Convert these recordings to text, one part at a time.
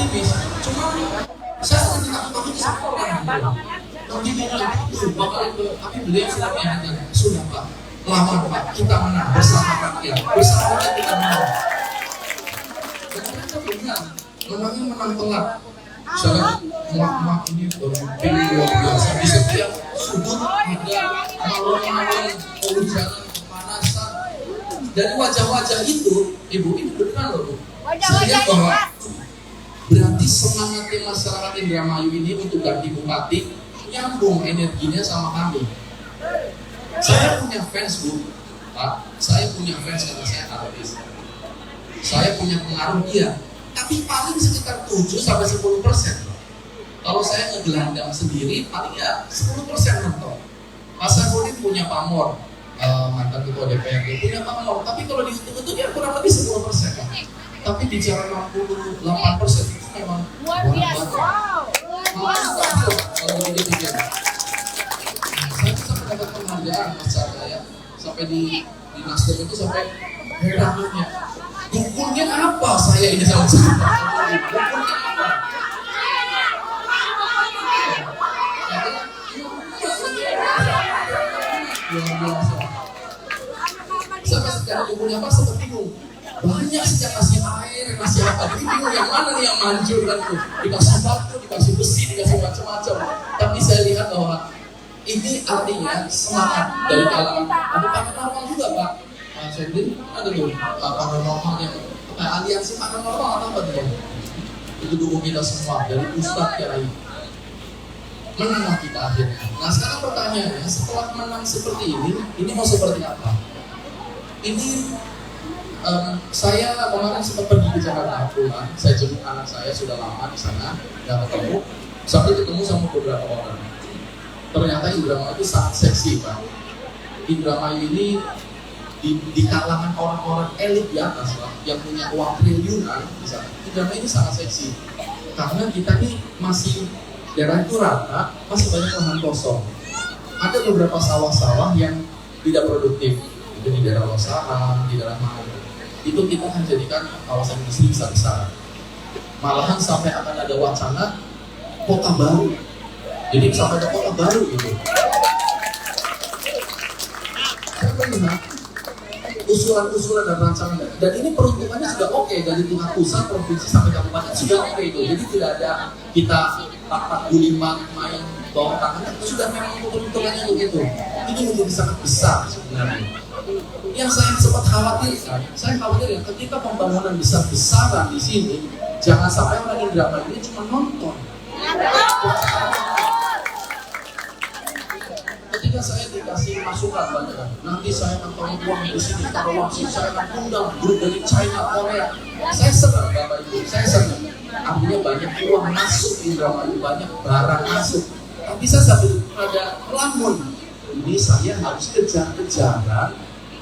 optimis. Cuma saya tidak takut sekolah. Tapi tapi beliau sudah menyatakan, sudah Pak, lawan Pak, kita menang bersama rakyat, bersama rakyat kita menang. Dan ternyata benar, menangnya menang telat. Saya mak ini berpilih luar biasa di setiap sudut ada malam-malam kehujanan, kepanasan. Dari wajah-wajah itu, ibu ini benar loh, Bu. Saya lihat bahwa berarti semangatnya masyarakat Indramayu ini untuk ganti bupati nyambung energinya sama kami. Saya punya fans, Bu, Pak. Saya punya fans karena saya artis. Saya punya pengaruh dia, tapi paling sekitar 7-10%. Kalau saya ngegelandang sendiri, paling ya 10% mentok. Pak Saifuddin punya pamor, mantan ketua DPRD punya pamor, tapi kalau dihitung-hitung ya kurang lebih 10%. Tapi bicara 68% itu memang luar biasa. Kalau dipikir, saya sampai dapat penghargaan Mas Chandra ya, sampai di Nasdem itu sampai herannya. Dukunnya apa saya ini sama Chandra? Dukunnya apa? Luar biasa. Sampai sekarang dukunnya apa? Sempat bingung. Banyak sejak kasih air, kasih apa, jadi bingung yang mana nih yang manjur kan tuh. Dikasih batu, dikasih besi, dikasih macam-macam. Tapi saya lihat bahwa ini artinya semangat dari kalangan. Ada paranormal juga Pak. Saya bilang ada tuh paranormal yang aliansi paranormal atau apa tuh? Itu dukung kita semua dari Ustadz Kiai. Menang kita akhirnya. Nah sekarang pertanyaannya, setelah menang seperti ini mau seperti apa? Ini saya kemarin sempat pergi ke Jakarta pulang, saya jemput anak saya sudah lama di sana, nggak ketemu, sampai ketemu sama beberapa orang. Ternyata Indramayu itu sangat seksi Pak. Indramayu ini di kalangan orang-orang elit di atas Pak, yang punya uang triliunan di sana. Indramayu ini sangat seksi, karena kita ini masih daerah itu rata, masih banyak lahan kosong. Ada beberapa sawah-sawah yang tidak produktif, itu di daerah Losaran, di daerah mana. Itu kita akan jadikan kawasan industri besar-besaran. Malahan sampai akan ada wacana kota baru. Jadi sampai ada kota baru gitu. Saya melihat usulan-usulan dan rancangan, dan ini peruntukannya sudah oke, dari tingkat pusat, provinsi sampai kabupaten sudah oke itu. Jadi tidak ada kita 45 main bawah tangan, itu sudah memang peruntukannya begitu. Ini menjadi sangat besar sebenarnya. Yang saya sempat khawatirkan, saya khawatir ketika pembangunan besar-besaran di sini, jangan sampai orang Indramayu ini cuma nonton. Ketika saya dikasih masukan banyak kan, nanti saya akan taruh uang di sini, taruh uang sini, saya akan undang grup dari China, Korea. Saya senang Bapak Ibu, saya senang. Artinya banyak uang masuk di Indramayu, banyak barang masuk. Tapi saya sambil ada lamun, ini saya harus kejar-kejaran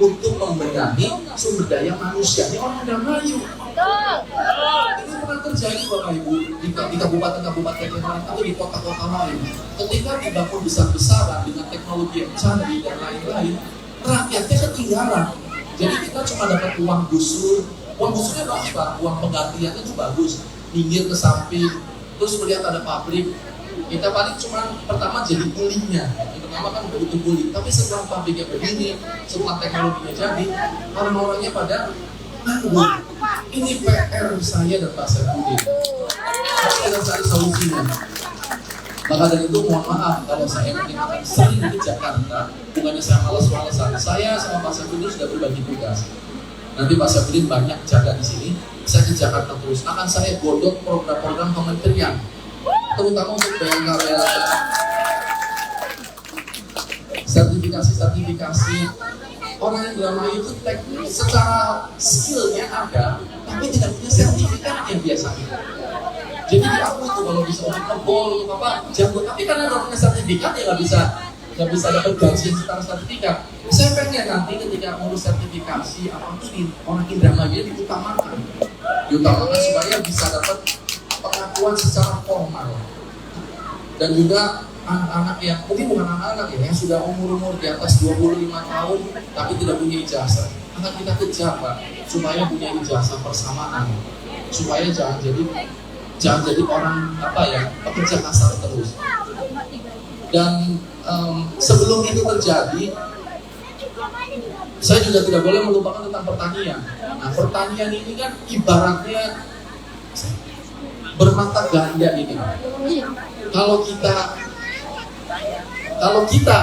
untuk membenahi sumber daya manusia ini orang Indramayu. Ini pernah terjadi Bapak Ibu di kabupaten-kabupaten yang lain atau di kota-kota lain. Ketika dibangun besar-besaran dengan teknologi yang canggih dan lain-lain, rakyatnya ketinggalan. Jadi kita cuma dapat uang busur. Uang busurnya bagus Pak, uang penggantiannya itu bagus. Pinggir ke samping, terus melihat ada pabrik. Kita paling cuma pertama jadi kulinya. Yang pertama kan begitu kuli. Tapi setelah pabriknya berdiri, setelah teknologinya jadi, orang-orangnya pada nganggur. Ini PR saya dan Pak Saifuddin. Harus kita cari solusinya. Maka dari itu mohon maaf kalau saya mungkin akan sering ke Jakarta. Bukannya saya malas-malasan. Saya sama Pak Saifuddin sudah berbagi tugas. Nanti Pak Saifuddin banyak jaga di sini. Saya ke Jakarta terus. Akan saya godok program-program kementerian, terutama untuk Bayangkara, sertifikasi orang Indramayu itu secara skillnya ada, tapi tidak punya sertifikatnya biasanya. Jadi aku itu kalau bisa untuk ngebol apa jago, tapi karena nggak punya sertifikat ya nggak bisa dapat gaji secara sertifikat. Saya pengen nanti ketika ngurus sertifikasi apa itu orang Indramayu diutamakan supaya bisa dapat pengakuan secara formal. Dan juga anak-anak yang mungkin bukan anak-anak ya, yang sudah umur di atas 25 tahun tapi tidak punya ijazah, akan kita kejar Pak supaya punya ijazah persamaan, supaya jangan jadi Jangan jadi orang pekerja kasar terus. Dan sebelum itu terjadi, saya juga tidak boleh melupakan tentang pertanian. Nah, pertanian ini kan ibaratnya bermata ganda ini. Kalau kita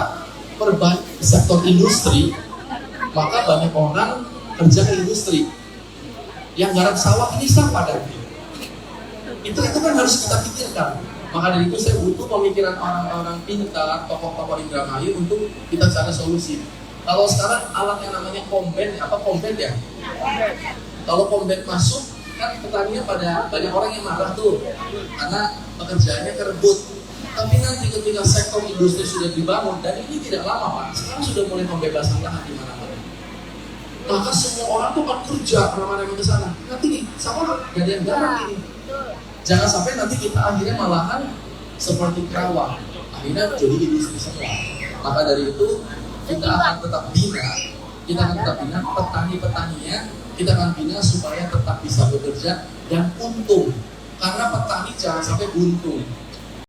perbaiki sektor industri, maka banyak orang kerja ke industri. Yang garap sawah ini siapa dan itu kan harus kita pikirkan. Maka dari itu saya butuh pemikiran orang-orang pintar, tokoh-tokoh Indramayu untuk kita cari solusi. Kalau sekarang alat yang namanya kombet ya? Kalau kombet masuk, kan petaninya pada banyak orang yang marah tuh, karena pekerjaannya kerebut. Tapi nanti ketika sektor industri sudah dibangun, dan ini tidak lama Pak, sekarang sudah mulai pembebasan lahan di mana-mana. Maka semua orang tuh akan kerja kemana-mana ke sana. Nanti nih, sama gak ada yang garap ini. Jangan sampai nanti kita akhirnya malahan seperti Kerawang, akhirnya jadi industri semua. Maka dari itu kita akan tetap bina petani-petaninya, kita akan bina supaya tetap bisa bekerja dan untung. Karena petani jangan sampai buntung.